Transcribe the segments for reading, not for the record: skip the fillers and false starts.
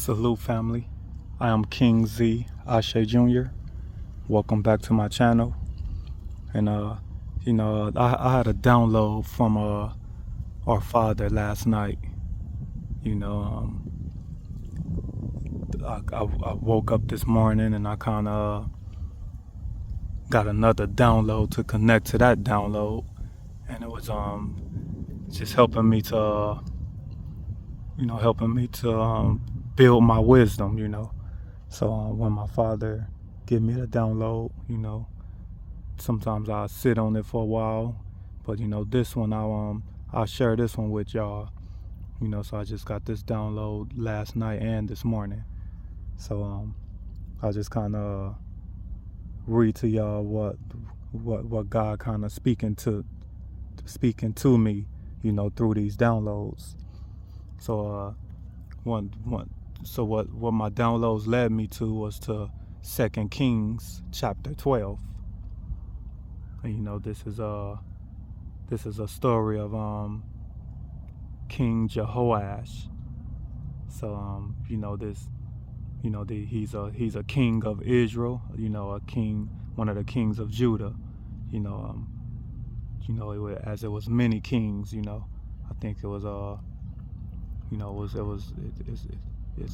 Salute family. I am King Z Ashe Jr. Welcome back to my channel. And I had a download from our father last night. I woke up this morning and I kind of got another download to connect to that download, and it was just helping me to build my wisdom. So when my father give me the download, sometimes I'll sit on it for a while, but this one I'll share this one with y'all. So I just got this download last night and this morning. So I'll just kind of read to y'all what God kind of speaking to me, through these downloads. So what my downloads led me to was to 2 Kings chapter 12. And this is a story of King Jehoash. So he's a king of Israel, a king, one of the kings of Judah. As it was many kings. I think it was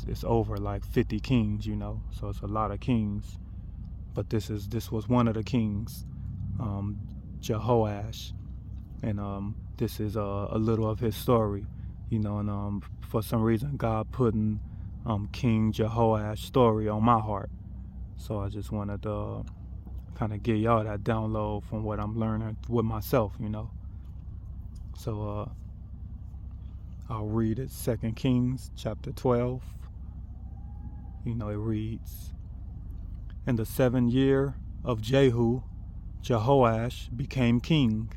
it's over like 50 kings. So it's a lot of kings. But this was one of the kings, Jehoash, and this is a little of his story. And for some reason God putting King Jehoash story on my heart. So I just wanted to kind of get y'all that download from what I'm learning with myself. So I'll read it. 2 Kings chapter 12. It reads, "In the 7th year of Jehu, Jehoash became king,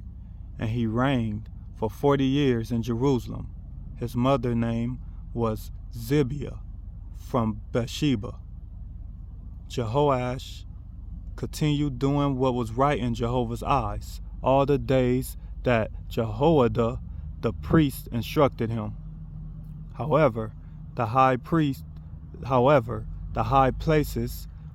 and he reigned for 40 years in Jerusalem. His mother's name was Zibiah from Bathsheba. Jehoash continued doing what was right in Jehovah's eyes all the days that Jehoiada the priest instructed him. However, the high places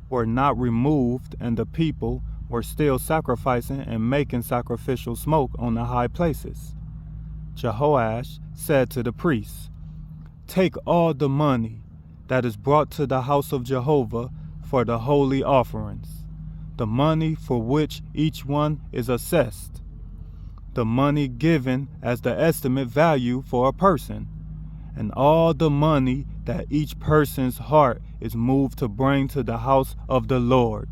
were not removed, and the people were still sacrificing and making sacrificial smoke on the high places. Jehoash said to the priests, 'Take all the money that is brought to the house of Jehovah for the holy offerings, the money for which each one is assessed, the money given as the estimate value for a person, and all the money that each person's heart is moved to bring to the house of the Lord.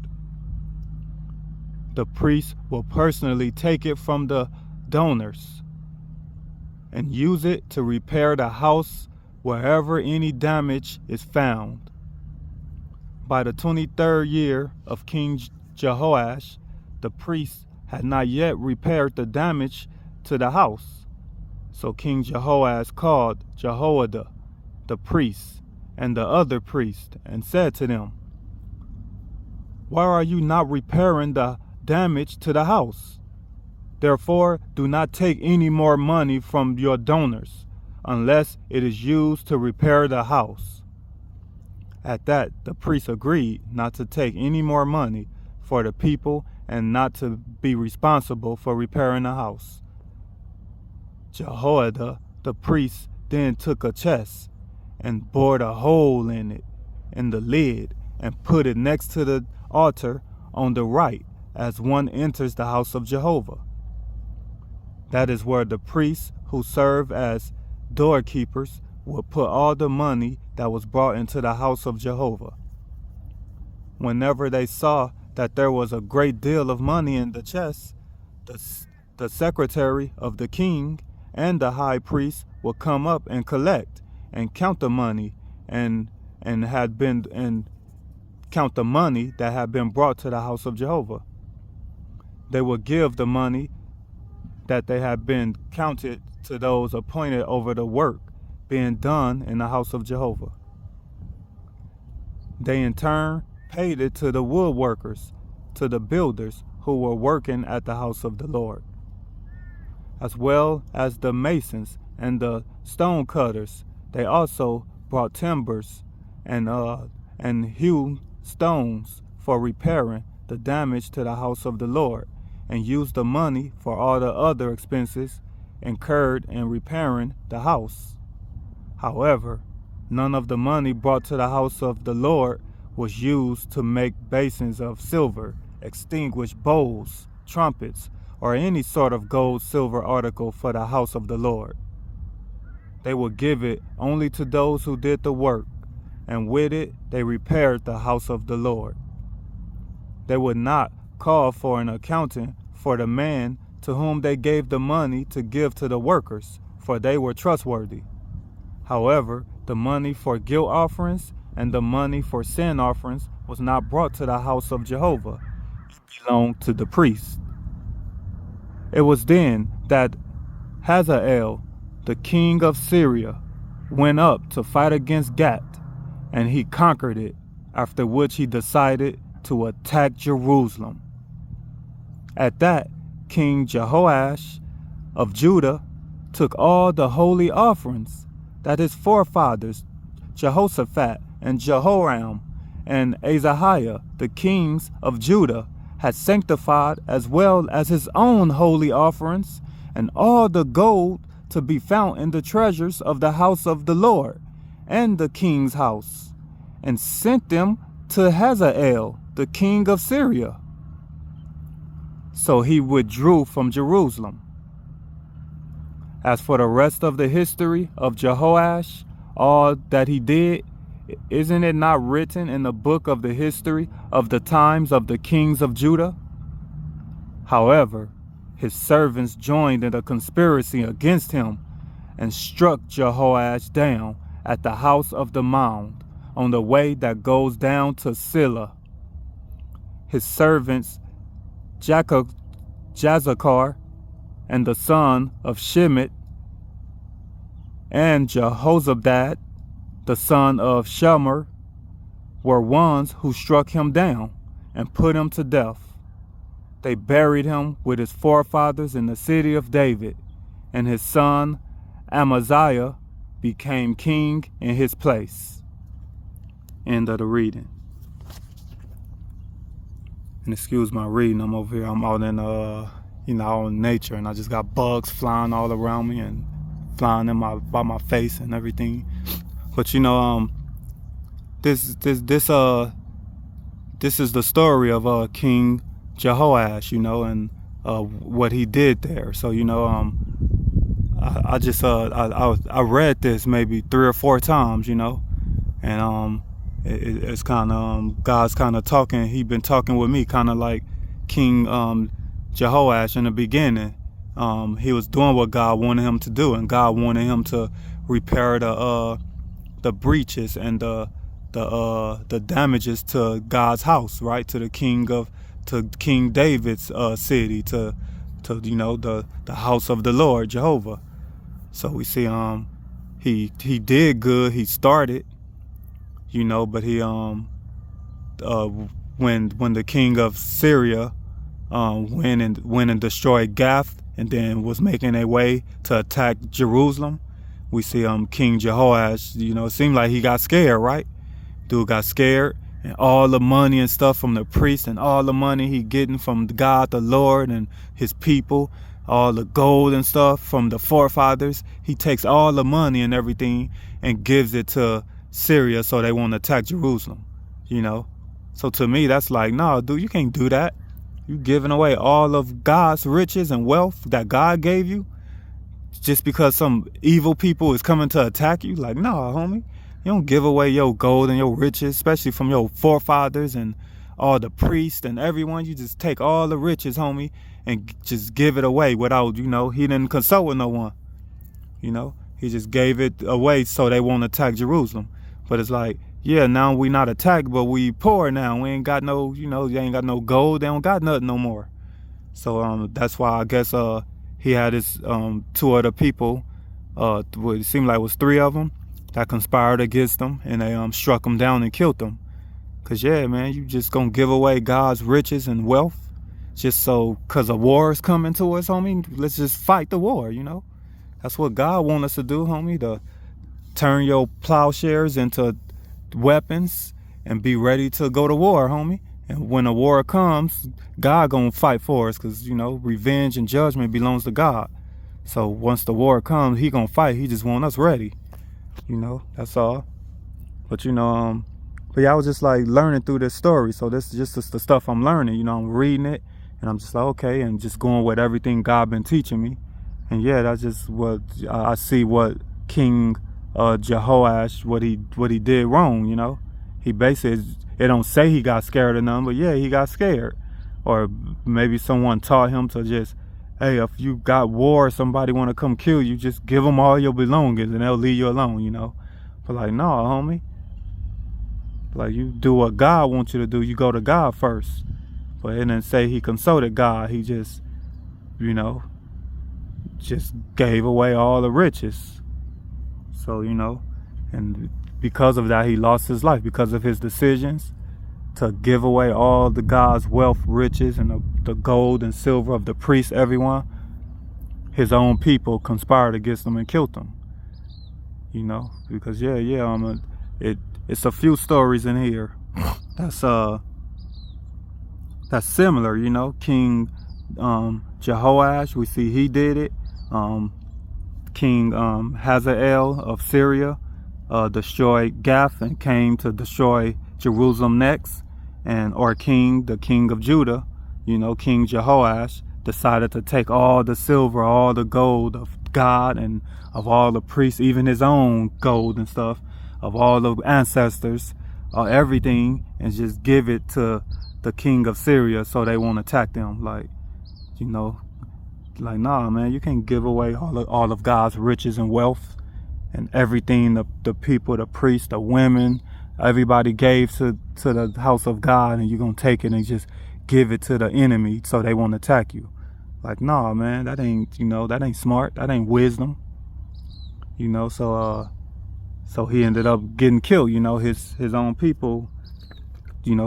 The priest will personally take it from the donors and use it to repair the house wherever any damage is found.' By the 23rd year of King Jehoash, the priests had not yet repaired the damage to the house. So King Jehoash called Jehoiada, the priest, and the other priests, and said to them, 'Why are you not repairing the damage to the house? Therefore, do not take any more money from your donors, unless it is used to repair the house.' At that, the priests agreed not to take any more money for the people and not to be responsible for repairing the house. Jehoiada, the priest, then took a chest and bored a hole in it, in the lid, and put it next to the altar on the right as one enters the house of Jehovah. That is where the priests who serve as doorkeepers would put all the money that was brought into the house of Jehovah. Whenever they saw that there was a great deal of money in the chest, the secretary of the king and the high priest would come up and collect and count the money and count the money that had been brought to the house of Jehovah. They would give the money that they had been counted to those appointed over the work being done in the house of Jehovah. They in turn paid it to the woodworkers, to the builders who were working at the house of the Lord, as well as the masons and the stone cutters. They also brought timbers and hewn stones for repairing the damage to the house of the Lord, and used the money for all the other expenses incurred in repairing the house. However, none of the money brought to the house of the Lord was used to make basins of silver, extinguish bowls, trumpets, or any sort of gold, silver article for the house of the Lord. They would give it only to those who did the work, and with it they repaired the house of the Lord. They would not call for an accountant for the man to whom they gave the money to give to the workers, for they were trustworthy. However, the money for guilt offerings and the money for sin offerings was not brought to the house of Jehovah. It belonged to the priest. It was then that Hazael, the king of Syria, went up to fight against Gath, and he conquered it, after which he decided to attack Jerusalem. At that, King Jehoash of Judah took all the holy offerings that his forefathers, Jehoshaphat and Jehoram and Azahiah, the kings of Judah, had sanctified, as well as his own holy offerings, and all the gold to be found in the treasures of the house of the Lord and the king's house, and sent them to Hazael, the king of Syria. So he withdrew from Jerusalem. As for the rest of the history of Jehoash, all that he did, isn't it not written in the book of the history of the times of the kings of Judah? However, his servants joined in a conspiracy against him and struck Jehoash down at the house of the mound on the way that goes down to Silla. His servants Jazakar and the son of Shimit and Jehozabad, the son of Shemer, were ones who struck him down and put him to death. They buried him with his forefathers in the city of David, and his son Amaziah became king in his place. End of the reading. And excuse my reading, I'm over here, I'm out in out in nature, and I just got bugs flying all around me and flying by my face and everything. But this is the story of King Jehoash, and what he did there. So I read this maybe 3 or 4 times, and it's kind of God's kind of talking. He been talking with me, kind of like King Jehoash in the beginning. He was doing what God wanted him to do, and God wanted him to repair the breaches and the damages to God's house, right? To King David's city, to the house of the Lord Jehovah. So we see he did good. He started, but he when the king of Syria went and destroyed Gath, and then was making a way to attack Jerusalem, we see King Jehoash, it seemed like he got scared, right? Dude got scared, and all the money and stuff from the priest, and all the money he getting from God the Lord and his people, all the gold and stuff from the forefathers, he takes all the money and everything and gives it to Syria so they won't attack Jerusalem, So to me, that's like, no, dude, you can't do that. You giving away all of God's riches and wealth that God gave you just because some evil people is coming to attack you? Like, no, homie. You don't give away your gold and your riches, especially from your forefathers and all the priests and everyone. You just take all the riches, homie, and just give it away without, he didn't consult with no one. He just gave it away so they won't attack Jerusalem. But it's like, yeah, now we not attacked, but we poor now. We ain't got no, you ain't got no gold. They don't got nothing no more. So that's why I guess he had his 2 other people. It seemed like it was 3 of them that conspired against them, and they struck them down and killed them. Cause yeah, man, you just gonna give away God's riches and wealth just so cause a war is coming to us, homie? Let's just fight the war, That's what God wants us to do, homie. To turn your plowshares into weapons and be ready to go to war, homie. And when a war comes, God gonna fight for us, because revenge and judgment belongs to God. So once the war comes, he gonna fight. He just want us ready. That's all. But but yeah, I was just like learning through this story. So this is just the stuff I'm learning. I'm reading it, and I'm just like, okay, and just going with everything God been teaching me. And yeah, that's just what I see. What King Jehoash, what he did wrong. He basically, it don't say he got scared or nothing, but yeah, he got scared. Or maybe someone taught him to just, hey, if you got war, somebody want to come kill you, just give them all your belongings and they'll leave you alone. But like, no, homie. Like, you do what God wants you to do. You go to God first. But it didn't say he consulted God. He just, just gave away all the riches. So, and because of that, he lost his life, because of his decisions to give away all the God's wealth, riches, and the gold and silver of the priests, everyone. His own people conspired against him and killed him. Because it's a few stories in here that's similar. King Jehoash, we see he did it. King Hazael of Syria destroyed Gath and came to destroy Jerusalem next. And the king of Judah, King Jehoash, decided to take all the silver, all the gold of God and of all the priests, even his own gold and stuff, of all the ancestors, everything, and just give it to the king of Syria so they won't attack them. Like, nah, man, you can't give away all of God's riches and wealth and everything the people, the priests, the women, everybody gave to the house of God, and you're going to take it and just give it to the enemy so they won't attack you. Like, nah, man, that ain't smart. That ain't wisdom. So he ended up getting killed. His own people,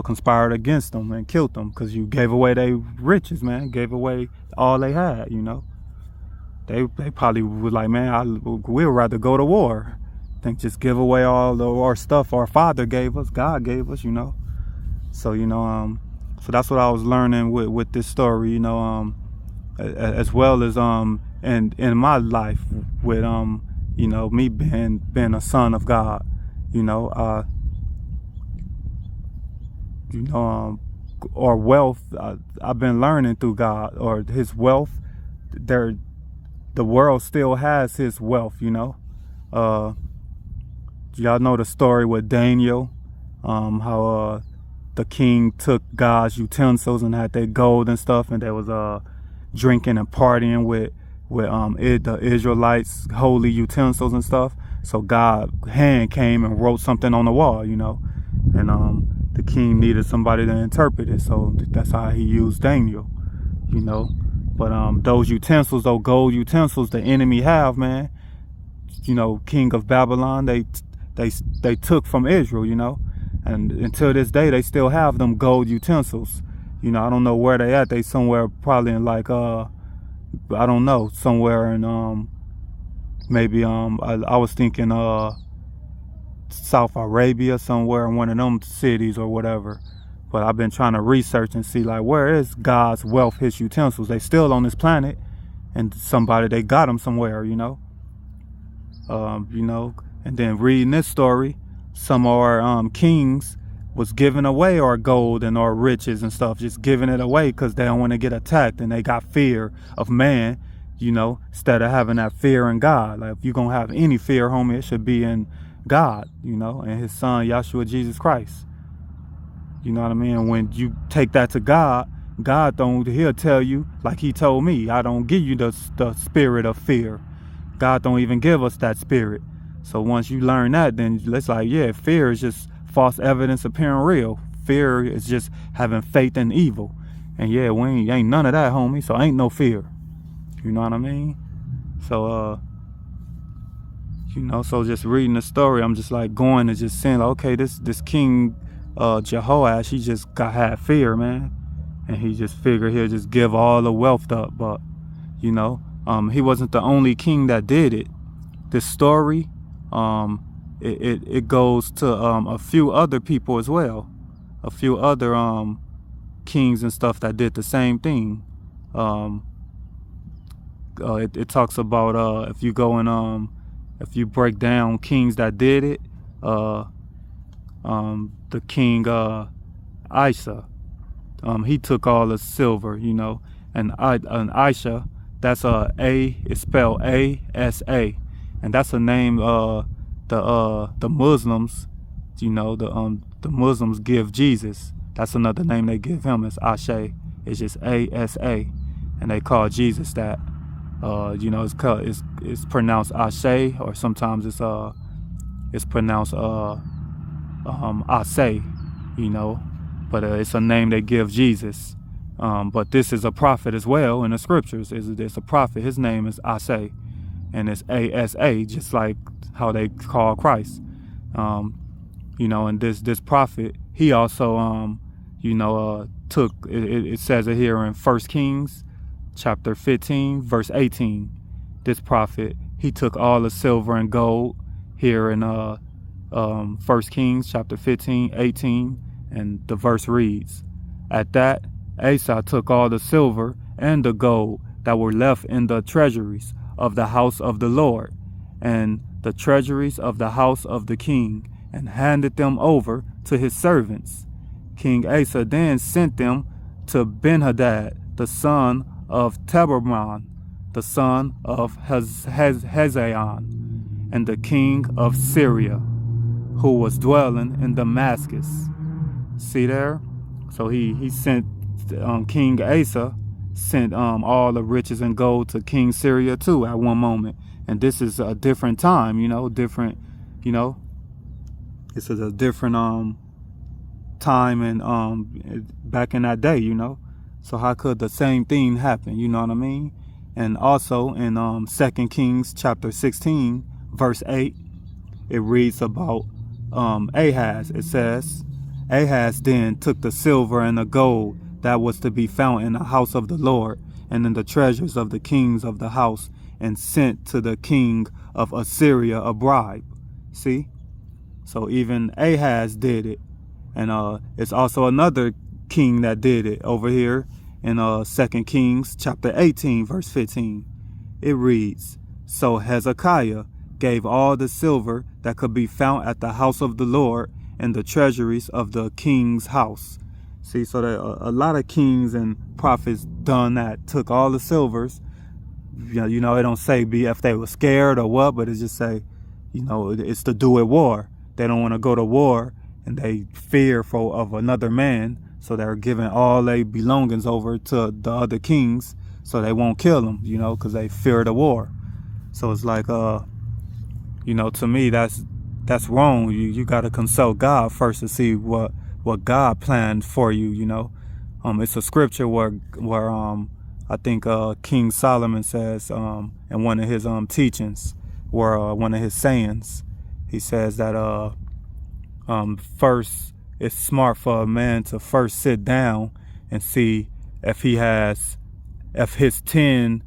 conspired against him and killed them because you gave away their riches, man. Gave away all they had. They probably was like, man, we'd rather go to war than just give away all our stuff our father gave us, God gave us. So so that's what I was learning with this story. As well as in my life with me being a son of God. Or wealth, I've been learning through God, or his wealth. The world still has his wealth. Y'all know the story with Daniel, how the king took God's utensils and had their gold and stuff, and they was drinking and partying with the Israelites' holy utensils and stuff. So God's hand came and wrote something on the wall, and the king needed somebody to interpret it. So that's how he used Daniel, But those utensils, those gold utensils, the enemy have, man. King of Babylon, they took from Israel, and until this day they still have them gold utensils. I don't know where they at. They somewhere probably in like I don't know, somewhere in maybe I was thinking South Arabia, somewhere in one of them cities or whatever. But I've been trying to research and see, like, where is God's wealth, his utensils? They still on this planet, and they got them somewhere, And then reading this story, some of our kings was giving away our gold and our riches and stuff, just giving it away because they don't want to get attacked, and they got fear of man, instead of having that fear in God. Like, if you're going to have any fear, homie, it should be in God, and his son, Yahshua Jesus Christ. You know what I mean? When you take that to God, he'll tell you, like he told me, I don't give you the spirit of fear. God don't even give us that spirit. So once you learn that, then it's like, yeah, fear is just false evidence appearing real. Fear is just having faith in evil. And yeah, we ain't none of that, homie. So ain't no fear. You know what I mean? So, so just reading the story, I'm just like going and just saying, like, okay, this King Jehoash, he just had fear, man. And he just figured he'll just give all the wealth up. But, he wasn't the only king that did it. This story, it goes to a few other people as well, a few other kings and stuff that did the same thing. It talks about if you go and if you break down kings that did it, the king Isa, he took all the silver, and Aisha, that's it's spelled A-S-A, and that's a name the Muslims, the Muslims give Jesus. That's another name they give him, is Ashe. It's just A-S-A, and they call Jesus that. It's pronounced Ashe, or sometimes it's pronounced Ase, but it's a name they give Jesus. But this is a prophet as well in the scriptures. It's a prophet. His name is Ase, and it's A-S-A, just like how they call Christ. And this prophet, he also took it says it here in 1 Kings chapter 15 verse 18. This prophet, he took all the silver and gold here in 1 Kings chapter 15 18, and the verse reads, "At that Asa took all the silver and the gold that were left in the treasuries of the house of the Lord and the treasuries of the house of the king, and handed them over to his servants. King Asa then sent them to Ben-Hadad, the son of Taberman, the son of Hezion, and the king of Syria, who was dwelling in Damascus." See there? So he sent, King Asa sent all the riches and gold to King Syria too at one moment. And this is a different time, this is a different time and back in that day, So how could the same thing happen? You know what I mean? And also in 2 Kings chapter 16 verse 8, it reads about Ahaz. It says, "Ahaz then took the silver and the gold that was to be found in the house of the Lord and in the treasures of the kings of the house, and sent to the king of Assyria a bribe." See? So even Ahaz did it. And it's also another king that did it over here in 2 Kings chapter 18 verse 15. It reads, "So Hezekiah gave all the silver that could be found at the house of the Lord and the treasuries of the king's house." See, so that a lot of kings and prophets done that, took all the silvers. It don't say if they were scared or what, but it just say, it's to do with war. They don't want to go to war, and they fear of another man, so they're giving all their belongings over to the other kings, so they won't kill them, because they fear the war. So it's like, to me, that's wrong. You got to consult God first to see what God planned for you. It's a scripture where I think King Solomon says in one of his teachings, where one of his sayings, he says that first, it's smart for a man to first sit down and see if his 1,000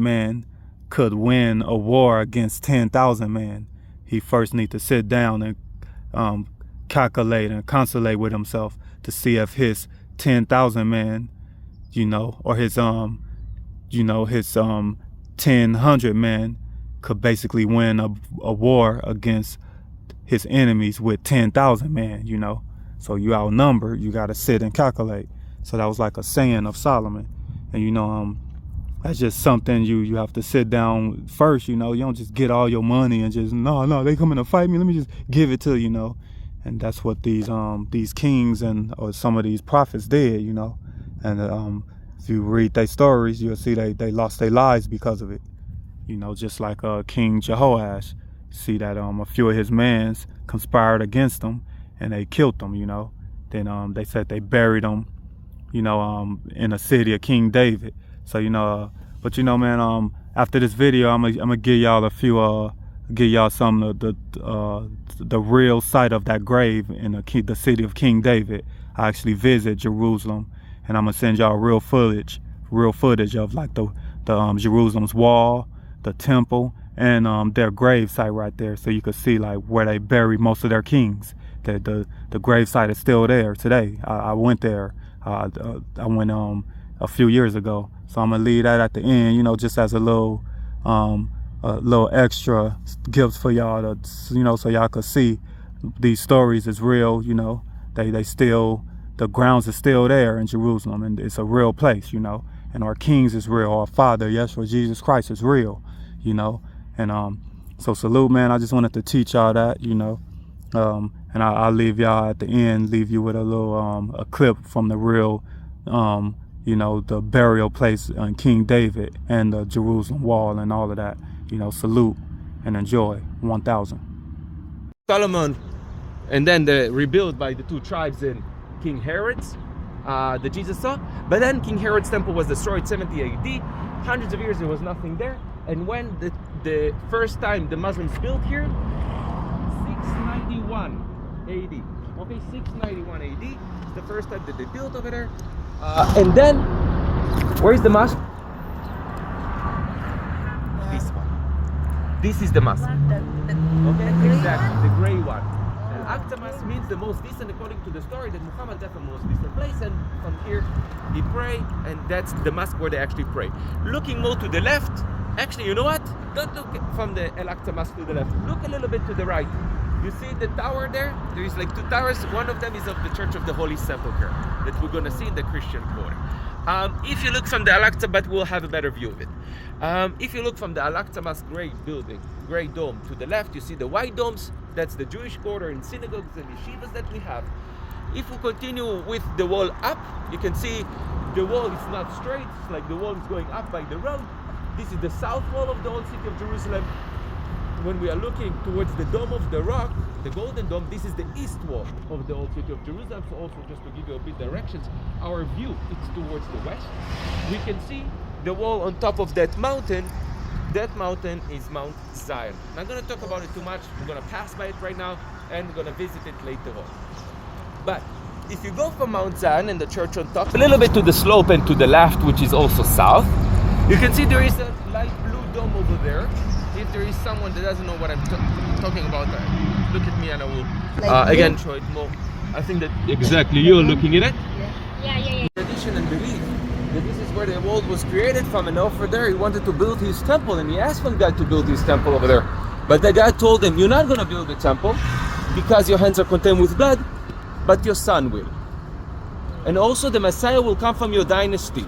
men could win a war against 10,000 men. He first need to sit down and calculate and consulate with himself to see if his 10,000 men, or his 1,000 men could basically win a war against his enemies with 10,000 men, So you outnumbered, you got to sit and calculate. So that was like a saying of Solomon. And, that's just something you have to sit down first, you don't just get all your money and just, no, they coming to fight me, let me just give it to you, And that's what these kings or some of these prophets did, And if you read their stories, you'll see they lost their lives because of it. Just like King Jehoash. See that a few of his men conspired against him and they killed him, Then they said they buried him, in the city of King David. So, but man, after this video, I'm gonna give y'all give y'all some of the real site of that grave in the city of King David. I actually visit Jerusalem, and I'm gonna send y'all real footage of like the Jerusalem's wall, the temple, and their grave site right there, so you could see like where they buried most of their kings. The grave site is still there today. I went there. I went a few years ago, so I'm gonna leave that at the end, just as a little extra gift for y'all to, so y'all could see these stories is real. They still, the grounds is still there in Jerusalem, and it's a real place. And our kings is real. Our Father, Yeshua Jesus Christ, is real. And so salute, man. I just wanted to teach y'all that. And I'll leave y'all at the end, leave you with a little a clip from the real, the burial place on King David and the Jerusalem wall and all of that. Salute and enjoy. 1000. Solomon, and then the rebuilt by the two tribes in King Herod's, that Jesus saw. But then King Herod's temple was destroyed 70 AD. Hundreds of years there was nothing there. And when the first time the Muslims built here, 691 AD. Okay, 691 AD is the first time that they built over there. And then, where's the mosque? This one. This is the mosque. Okay, exactly, the gray one. Al-Aqsa Mosque means the most distant, according to the story, that Muhammad left the most distant place, and from here he prayed, and that's the mosque where they actually pray. Looking more to the left, actually, you know what? Don't look from the Al-Aqsa Mosque to the left. Look a little bit to the right. You see the tower there? There is like two towers. One of them is of the Church of the Holy Sepulchre that we're going to see in the Christian quarter. If you look from the Al-Aqsa, but we'll have a better view of it. If you look from the Al-Aqsa Mosque gray dome to the left, you see the white domes. That's the Jewish quarter and synagogues and yeshivas that we have. If we continue with the wall up, you can see the wall is not straight. It's like the wall is going up by the road. This is the south wall of the old city of Jerusalem. When we are looking towards the Dome of the Rock, the Golden Dome, this is the east wall of the old city of Jerusalem. So also just to give you a bit directions, our view is towards the west. We can see the wall on top of that mountain. That mountain is Mount Zion. I'm not going to talk about it too much. We're going to pass by it right now and we're going to visit it later on. But if you go from Mount Zion and the church on top, a little bit to the slope and to the left, which is also south, you can see there is a light blue dome over there. If there is someone that doesn't know what I'm talking about, look at me and I will again show it more. I think that exactly you're looking at it. Yeah. Tradition and belief that this is where the world was created from, and over there he wanted to build his temple, and he asked one guy to build his temple over there. But the guy told him, you're not going to build the temple because your hands are contained with blood, but your son will. And also the Messiah will come from your dynasty.